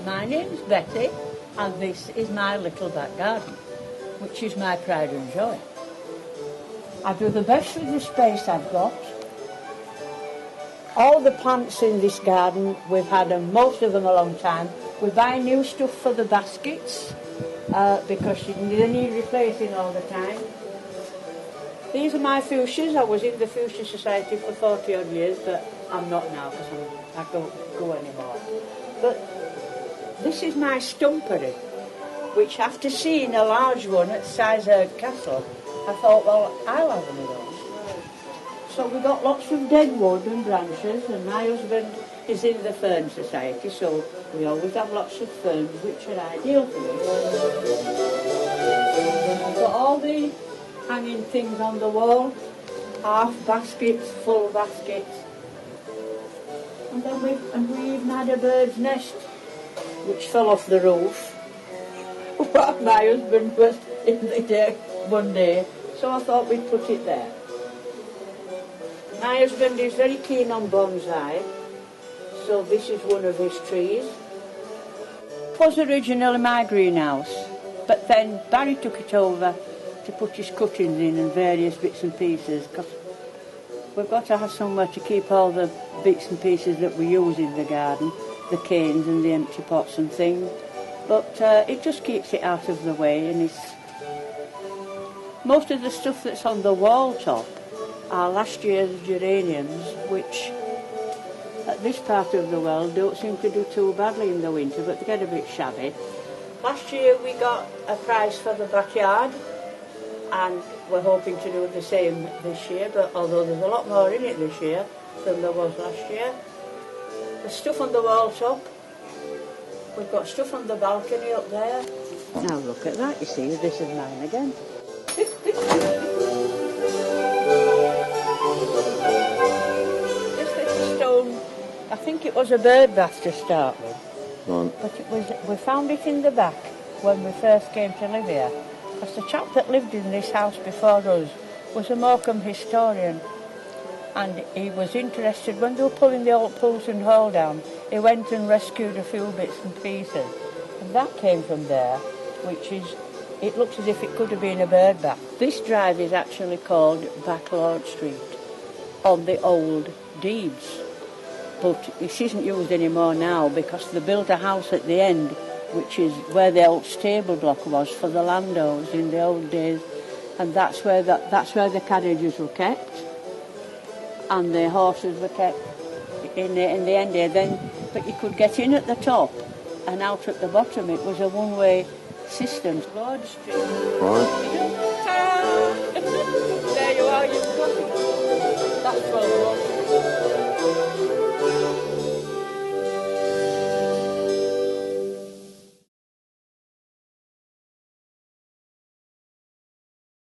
My name's Betty, and this is my little back garden, which is my pride and joy. I do the best with the space I've got. All the plants in this garden, we've had most of them a long time. We buy new stuff for the baskets because they need replacing all the time. These are my fuchsias. I was in the Fuchsia Society for 40 odd years, but I'm not now because I don't go anymore. But this is my stumpery, which after seeing a large one at Sizergh Castle, I thought, well, I'll have one of those. So we got lots of dead wood and branches, and my husband is in the Fern Society, so we always have lots of ferns, which are ideal for me. Got all the hanging things on the wall, half baskets, full baskets. And then we even had a bird's nest, which fell off the roof while my husband was in the day one day, so I thought we'd put it there. My husband is very keen on bonsai, so this is one of his trees. It was originally my greenhouse, but then Barry took it over to put his cuttings in and various bits and pieces, because we've got to have somewhere to keep all the bits and pieces that we use in the garden, the canes and the empty pots and things, but it just keeps it out of the way. And it's most of the stuff that's on the wall top are last year's geraniums, which at this part of the world don't seem to do too badly in the winter, but they get a bit shabby. Last year we got a prize for the backyard, and we're hoping to do the same this year, but although there's a lot more in it this year than there was last year. There's stuff on the wall top. We've got stuff on the balcony up there. Now look at that, you see, this is mine again. This little stone, I think it was a bird bath to start with. But we found it in the back when we first came to live here. Because the chap that lived in this house before us was a Morecambe historian, and he was interested, when they were pulling the old Poulton Hall down, he went and rescued a few bits and pieces. And that came from there, which is, it looks as if it could have been a bird bath. This drive is actually called Backlord Street on the old deeds. But it isn't used anymore now because they built a house at the end, which is where the old stable block was for the landowners in the old days, and that's where the carriages were kept, and the horses were kept in the end there. Then, but you could get in at the top and out at the bottom. It was a one-way system. Lord Street. Right. There you